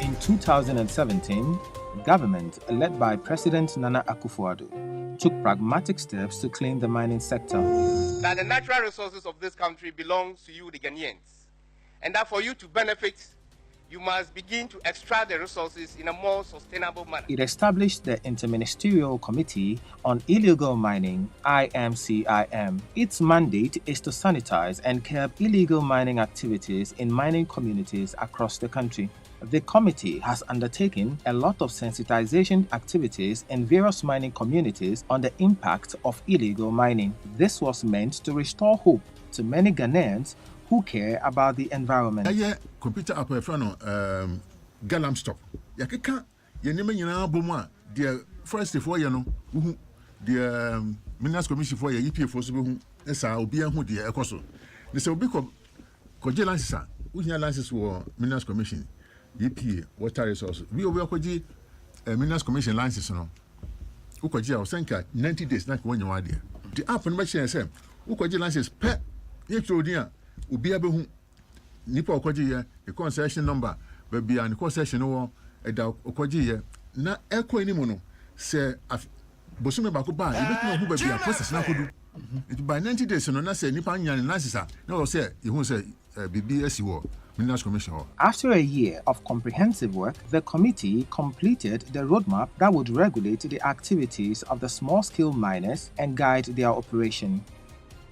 In 2017, government, led by President Nana Akufo-Addo, took pragmatic steps to clean the mining sector. That the natural resources of this country belongs to you, the Ghanaians, and that for you to benefit, you must begin to extract the resources in a more sustainable manner. It established the Interministerial Committee on Illegal Mining, IMCIM. Its mandate is to sanitize and curb illegal mining activities in mining communities across the country. The committee has undertaken a lot of sensitization activities in various mining communities on the impact of illegal mining. This was meant to restore hope to many Ghanaians who care about the environment. Computer app Galamsey. Yakeka yenema nyina bomu the forest for no the Minerals Commission for EPA for so hu esa obi hu de ekoso. Ne se obi ko license a unya license for Minerals Commission EPA water resource. We obi akoji Minerals Commission license no. Ukoji o senka 90 days na ko nyawa de. The app no machine say ukoji license pe yetrodia obi abehu nipa okoji ye the concession number baby and concession no eda okoji ye na eko enimu no se bosume ba ko ba e betu hu baby process na kodu it by 90 days no na se nipa nya na sisa na o se e hu se bibi asiwo Minerals Commission. After a year of comprehensive work, the committee completed the roadmap that would regulate the activities of the small-scale miners and guide their operation.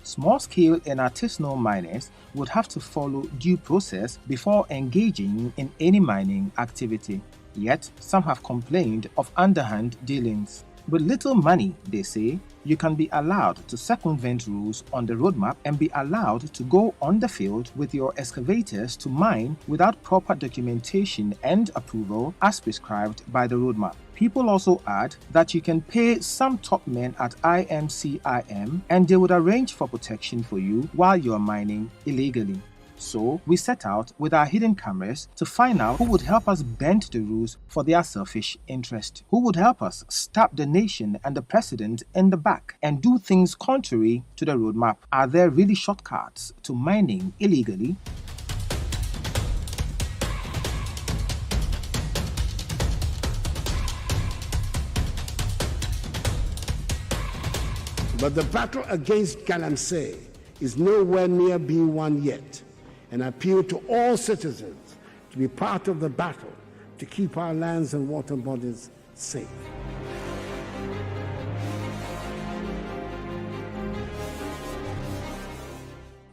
Small-scale and artisanal miners would have to follow due process before engaging in any mining activity. Yet, some have complained of underhand dealings. With little money, they say, you can be allowed to circumvent rules on the roadmap and be allowed to go on the field with your excavators to mine without proper documentation and approval as prescribed by the roadmap. People also add that you can pay some top men at IMCIM and they would arrange for protection for you while you are mining illegally. So, we set out with our hidden cameras to find out who would help us bend the rules for their selfish interest, who would help us stab the nation and the president in the back and do things contrary to the roadmap. Are there really shortcuts to mining illegally? But the battle against Galamsey is nowhere near being won yet, and I appeal to all citizens to be part of the battle to keep our lands and water bodies safe.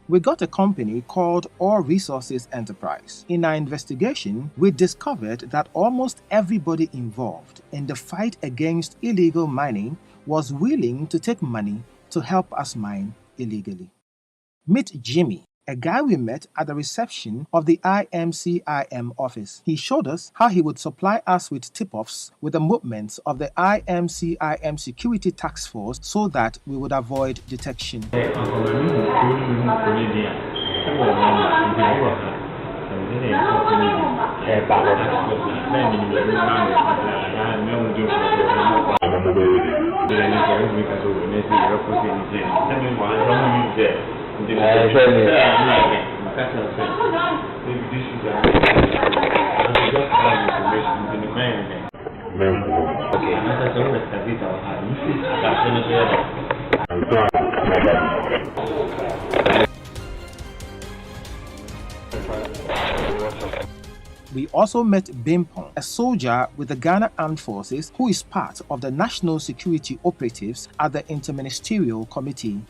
We got a company called Ore Resources Enterprise. In our investigation, we discovered that almost everybody involved in the fight against illegal mining was willing to take money to help us mine illegally. Meet Jimmy, a guy we met at the reception of the IMCIM office. He showed us how he would supply us with tip-offs with the movements of the IMCIM security task force so that we would avoid detection. We also met Bimpong, a soldier with the Ghana Armed Forces who is part of the National Security Operatives at the Interministerial Committee.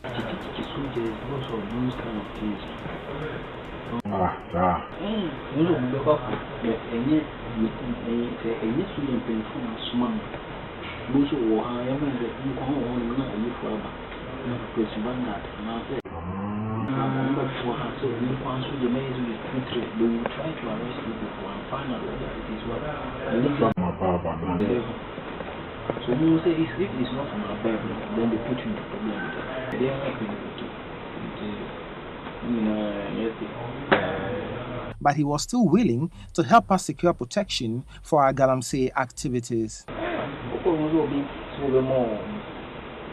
So you say if it's not from our Bible, then they put you in the problem with that. They are not But he was still willing to help us secure protection for our Galamsey activities.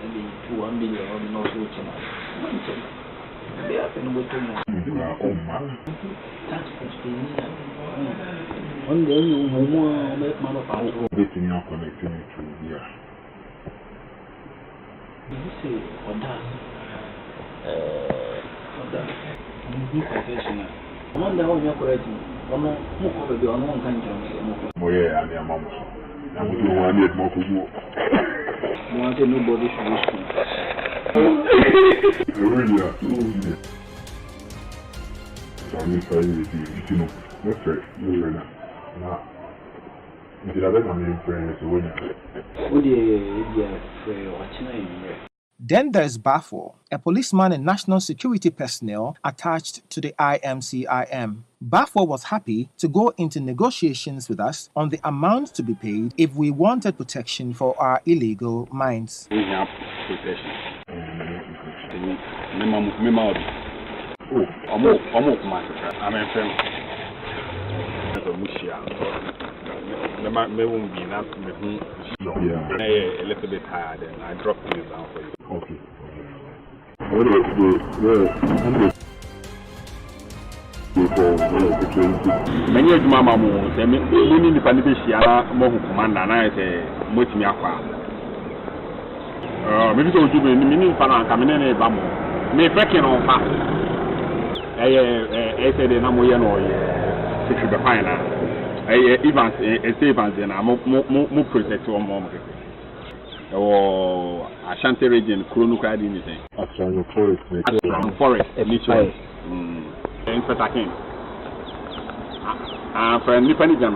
maybe 1 million or no so much. They have been with them. One day you will make man of our Everything you are connecting it to here. You say, what that? Professional. I'm not the one you're correcting. I'm not going to on one country. Oh, yeah, and your mom. I'm going to want it more to you. You want nobody should listen. Really, I'm sorry, you know. That's right. You're right. Now, if you have a friend, it's a winner. What do you watching? Then there's Bafor, a policeman and national security personnel attached to the IMCIM. Bafor was happy to go into negotiations with us on the amount to be paid if we wanted protection for our illegal mines. We have protection. I'm a friend. May won't be enough to me. A little bit tired and I dropped it down for you. Okay. Many of my mamma say, many independent Mohu commander, and I say, Motimiaqua. Maybe don't do any meaning for coming in a bamboo. May breaking on fast. I said, I'm going to be fine. Evans, Evans, and I'm more protected on mom. Or Ashanti region, Kurunuka, anything. Forest, nature. In Patakin. For a independent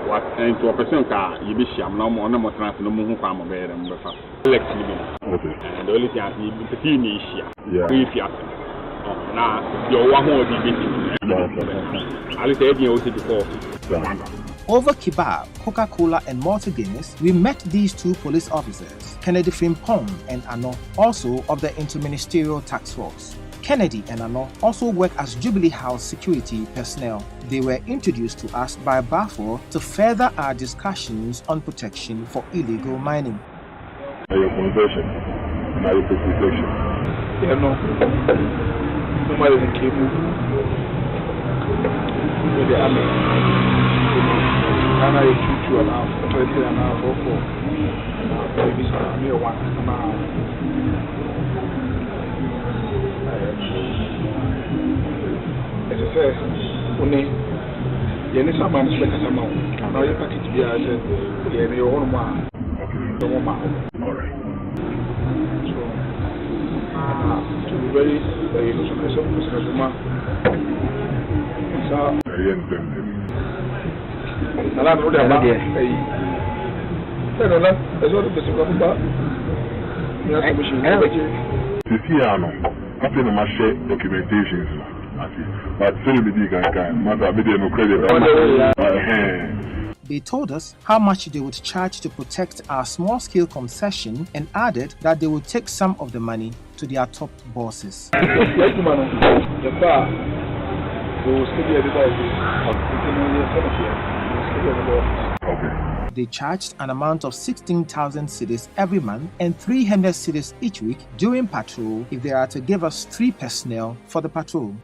what into a person car, you be sham no more trans no more farm of bed and Lex living. And the only thing I need to see me is here. Now, your one more I'll say you also before. Over kebab, Coca-Cola and Malta Guinness, we met these two police officers, Kennedy Frimpong and Ano, also of the Interministerial Task Force. Kennedy and Ano also work as Jubilee House security personnel. They were introduced to us by Bafor to further our discussions on protection for illegal mining. Your conversion, now your protection. Yeah, no. Nobody can keep you. With the army. And I shoot you around, 20 and a half or 4. Maybe some near 1 mile. As I said, only Yenisa man is like a sample. Now you package to be as your own man. Your own man. All right. So, to be very, very innocent, so, I don't know that. I don't know. That's what the second part. You see, I know. I think I share documentations. But still, the big guy, mother, I no credit. They told us how much they would charge to protect our small-scale concession and added that they would take some of the money to their top bosses. They charged an amount of 16,000 cedis every month and 300 cedis each week during patrol if they are to give us 3 personnel for the patrol.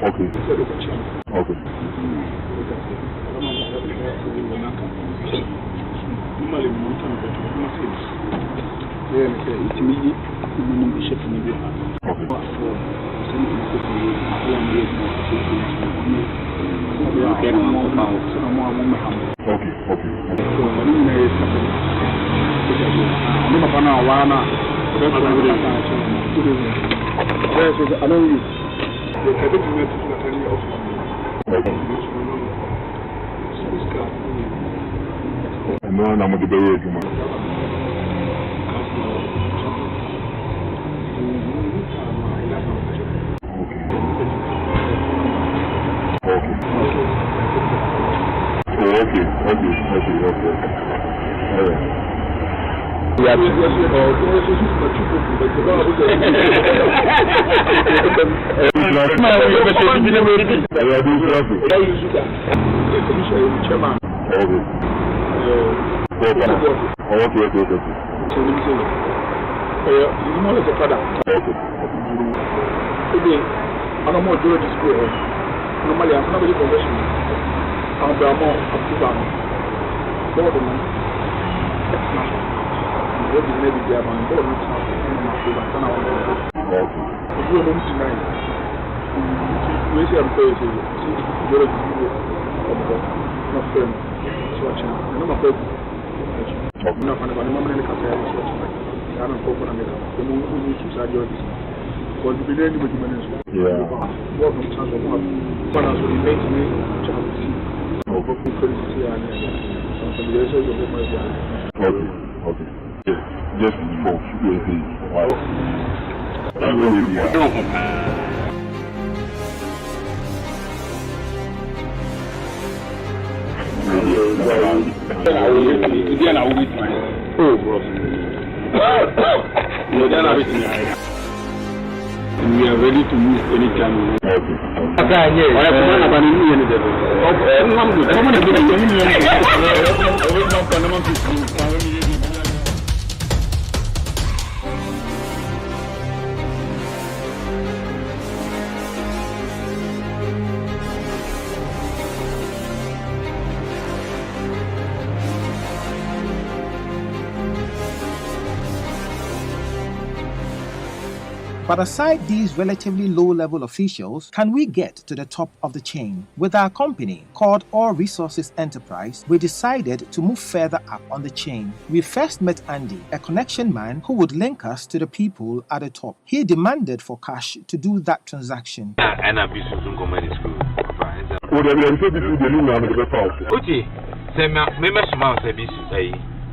Okay. Okay. No, I'm going to be able to. We are ready to move anytime. But aside these relatively low-level officials, can we get to the top of the chain? With our company, called All Resources Enterprise, we decided to move further up on the chain. We first met Andy, a connection man who would link us to the people at the top. He demanded for cash to do that transaction.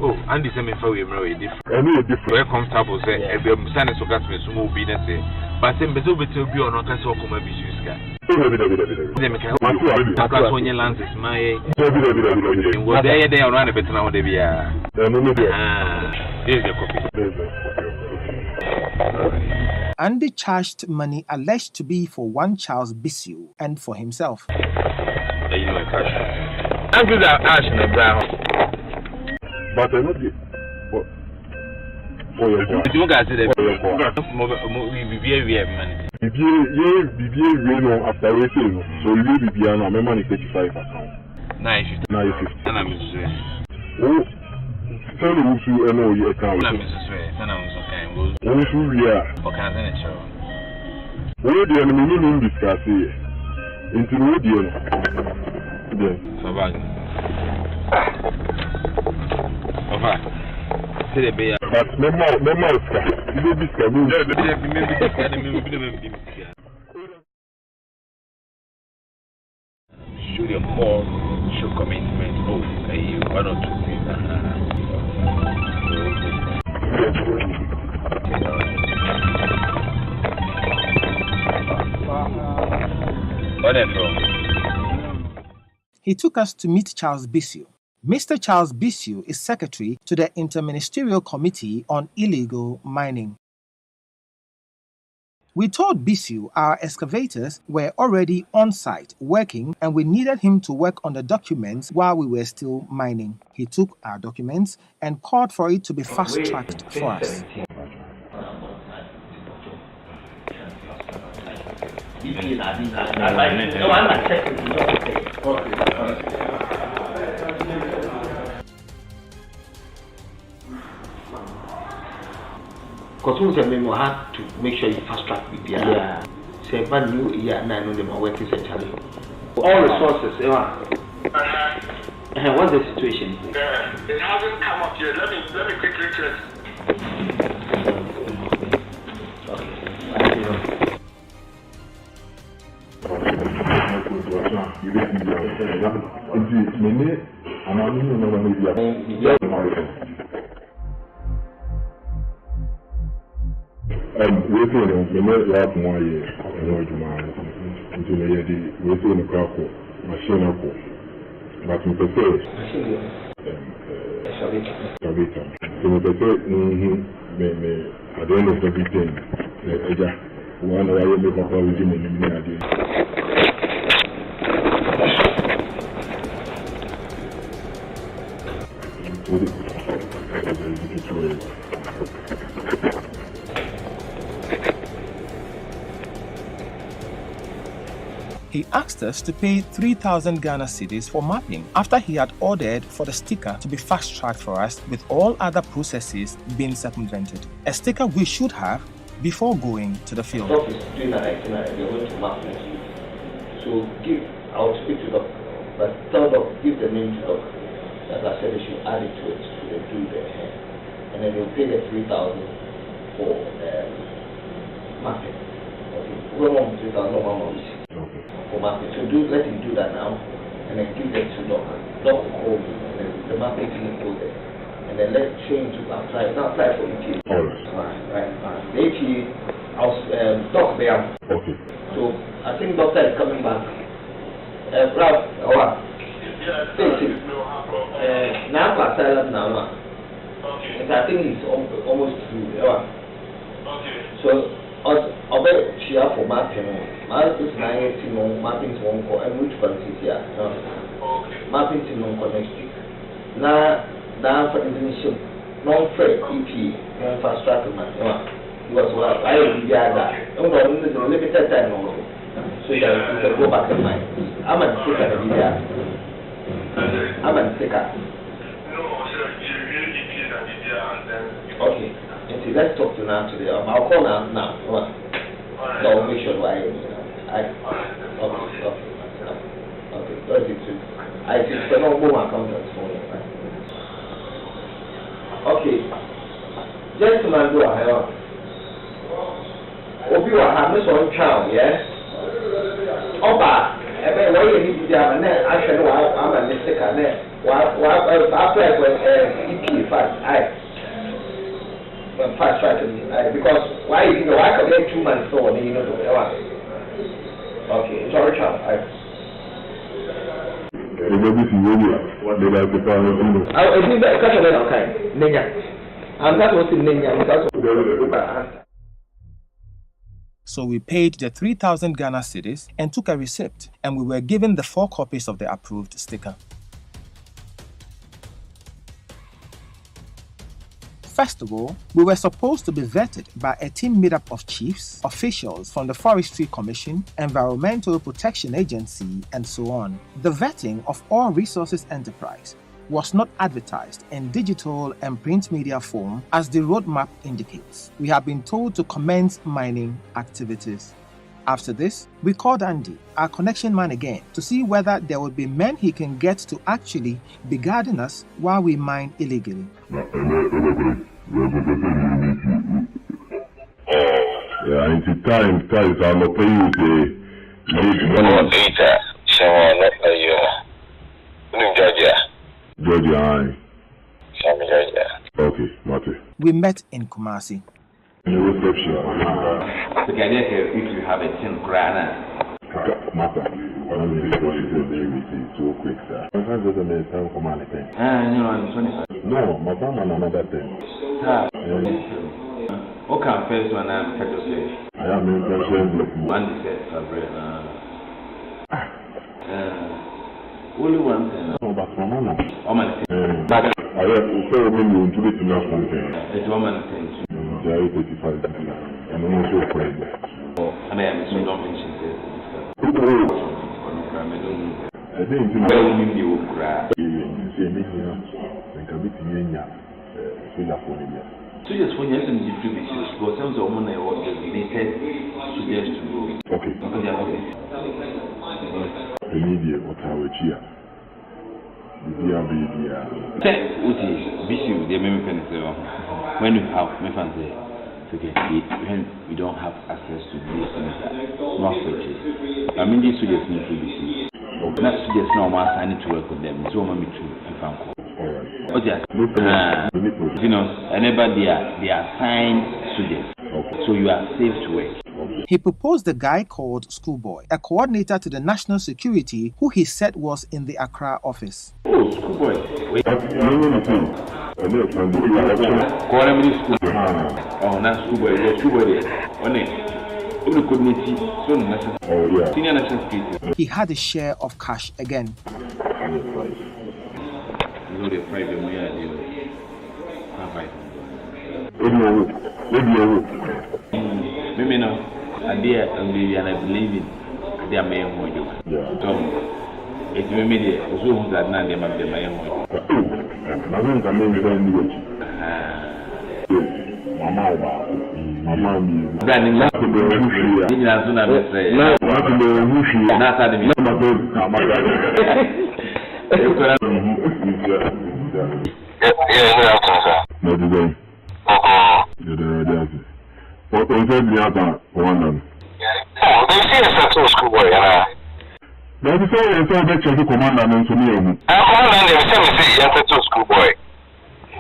Oh, Andy said me for we very different. Very comfortable say every Sunday so got me small business but say bezo beto bi ono ka so come bi suska. Dem ka o ka so nye lances my wo dey dey ono na betina ho dey bia. Here's the copy. Andy charged money alleged to be for one Charles Bissell and for himself. You know cash. I'm good at ash na brown. But I know the for your boy. You guys say that we have money. BBA no after we say no. So you will be now my money 35 account. 950. And I'm sure. Oh, tell me who you know your account. I'm sure. And I'm so kind. Who we are. Okay, then show. We dey no no discuss here. Into no dey no. Yeah. So bad. But memo you be scared. Show them more, show commitment. Oh, one or two things. He took us to meet Charles Bissell. Mr. Charles Bissell is secretary to the Interministerial Committee on Illegal Mining. We told Bissell our excavators were already on site working and we needed him to work on the documents while we were still mining. He took our documents and called for it to be fast-tracked for us. Because we have to make sure you fast track with the say, but new year, 9 on them are working centrally. All resources, what's the situation? It hasn't come up yet. Let me quickly check. Waiting on the last 1 year, and what you mind into the waiting on the car for machine. But we prefer Savita. So we prefer at the end of everything, one hour you make up all within the minute. He asked us to pay 3,000 Ghana cedis for mapping after he had ordered for the sticker to be fast-tracked for us with all other processes being circumvented. A sticker we should have before going to the field. So I'll speak to Doc, but tell Doc, give the name to Doc. As I said, they should add it to it so they do the hair. And then they'll pay the 3,000 for mapping. Okay, we want 3,000 for mapping. So let him do that now, and then give them to Doc. Doc will call me, and then the mapping team will go there. And then let's train to apply. Now apply for EPA. Right. The EPA, I'll Doc there. Okay. So I think Doctor is coming back. Ralph, now asylum now. Okay. I think it's almost through. Okay. So I'll bet she have for mapping. This 9 mapping to one call and which country here. Okay. Mapping to non next week. Now for instance, non-fair EP, non-fast track man. Because I will be that. Limited time also. So you can go back and mind. I'm a sticker of the year. I'm a sticker. No, sir, you really EP and the okay. See, let's talk to now today. I'll call now. So I'll make sure I okay. That's it too. I think the normal accountants for you. Okay. Gentlemen, go ahead. Obi wa ha me so ntwa yes. Oba ebe wo ye ni bia ma na ahwe no wa ama ne sika na wa apply for EP fast fast track because why you know I can get 2 months so you know okay sorry child So we paid the 3,000 Ghana cedis and took a receipt, and we were given the 4 copies of the approved sticker. First of all, we were supposed to be vetted by a team made up of chiefs, officials from the Forestry Commission, Environmental Protection Agency, and so on. The vetting of All Resources Enterprise was not advertised in digital and print media form as the roadmap indicates. We have been told to commence mining activities. After this, we called Andy, our connection man again, to see whether there would be men he can get to actually be guarding us while we mine illegally. Yeah, into time, I'm going to pay you Georgia. Okay, Mate. We met in Kumasi. In the reception. The idea here, if you have a 10 grand. Matter. So quick, sir. My friend doesn't make time for money. No, my family another thing. Okay, first one I'm Petrus. I am in one said, only one thing. Oh, but my mama. Oh, my thing. I have to say, when you to it enough something. It's woman thing. There is 85. I'm also afraid. And I am so don't mention this. I think you Well, you cry. say me here, and can be Tinia, so you for him. So, yes, when you're in the previous, but some of the women I was designated suggest to go. Okay. The media or Tower Chia. When you have my fancy, when we don't have access to this not searches. I mean, these suggest need to be seen. Not suggest no one signing to work with them. So, I'm to and found. Okay, you know, anybody they are signed suggest. So, you are safe to work. He proposed a guy called Schoolboy, a coordinator to the national security who he said was in the Accra office. Oh, Schoolboy. Wait. Oh, not Schoolboy. There's Schoolboy there. On it. Senior national security. He had a share of cash again. You know the private money maybe no. I believe in their main way. So, it's maybe so that none of them have their main way. What was that? One of them. Oh, they see a settled schoolboy, That is all I saw that you command and to me. I command them, say, you're settled schoolboy.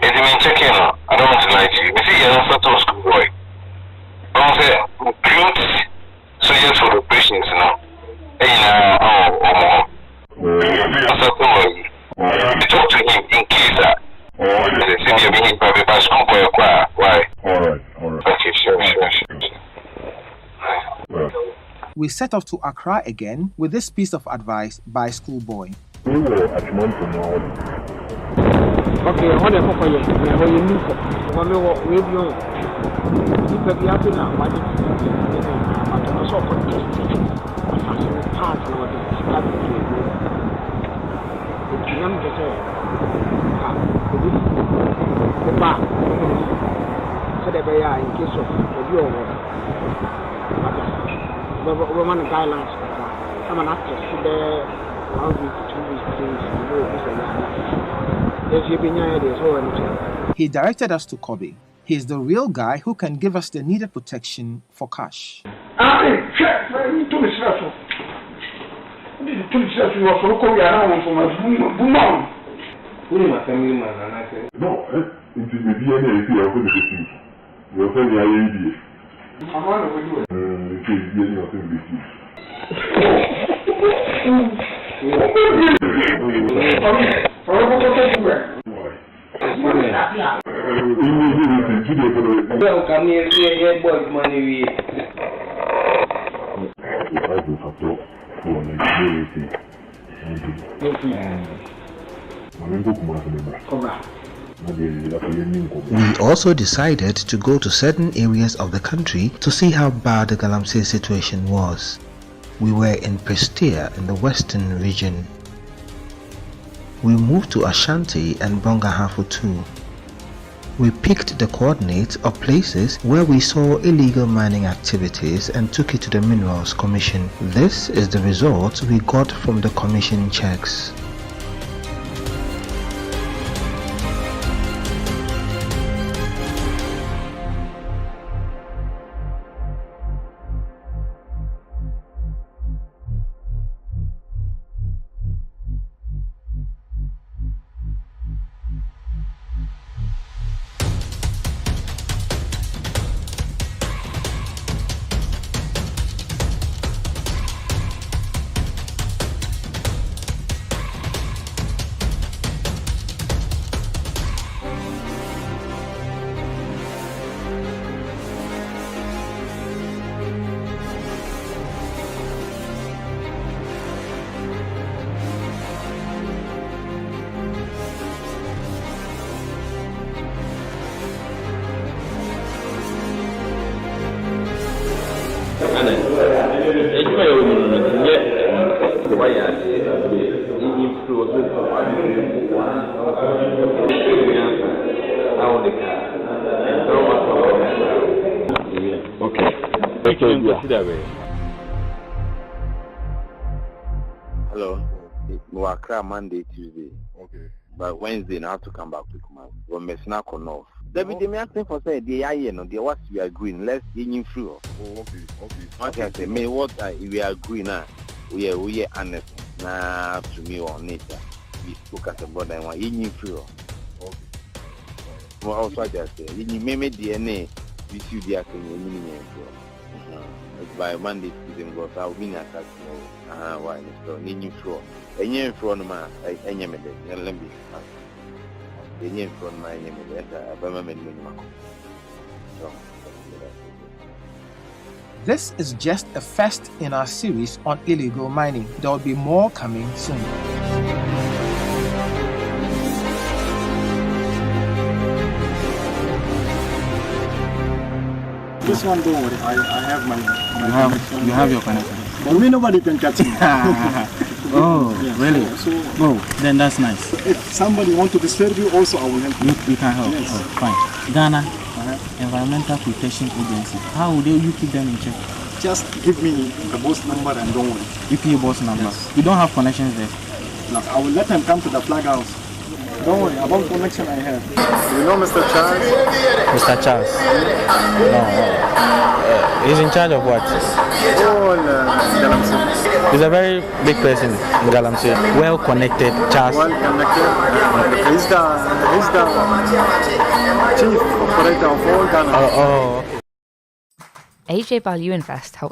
It's been checking. I don't want to lie to you. You see, you're not settled schoolboy. I say, recruit soldiers for operations, you know. You talk to him in case that. They say you're being private by schoolboy. Why? All right. Okay, sure. We set off to Accra again with this piece of advice by Schoolboy. We were at Mountain. Okay, what the fuck are you? What you need for? What you want? You can be happy now. Why did you do this? I don't know. So for this, I'm passing part of what is happening to you. I'm just saying. The bar. So that they are in case of review of woman guidelines. I'm an actress. There, 1 week, 2 weeks, 3 weeks. He directed us to Kobe. He is the real guy who can give us the needed protection for cash. We also decided to go to certain areas of the country to see how bad the Galamsey situation was. We were in Prestea in the western region. We moved to Ashanti and Brongahafu too. We picked the coordinates of places where we saw illegal mining activities and took it to the Minerals Commission. This is the result we got from the commission checks. why you influence Hello. We are clear Monday, Tuesday. Okay. But Wednesday, I have to come back to Kumasi. We're messing up on off. David, they may ask for say the what we are agreeing. Let's get in through. Oh, okay. What I say, me what we are agreeing now. We are honest. Nah, to me on nature. We spoke as a brother and one in through. Okay. Well, also I just say, you may make DNA. We see the acting in by Monday, Tuesday, because I'll be not at why so need through. And you from my enemy, and let me the name from my enemy, This is just a first in our series on illegal mining. There will be more coming soon. This one, don't worry. I have my connection. You have your connection. But me, nobody can catch me. Oh, yeah, really? So, then that's nice. If somebody wants to disturb you, also I will help you. You can help. Yes. Oh, fine. Ghana Environmental Protection Agency. How would you keep them in check? Just give me the boss number and don't worry. Give you your boss number. Yes. You don't have connections there. No, I will let them come to the flag house. Don't worry about connection I have. You know Mr. Charles? Mr. Charles? No. He's in charge of what? Galamsey. He's a very big person in Galamsey. Well connected, Charles. Well connected. He's the chief operator of all Ghana. AJ Value Invest helps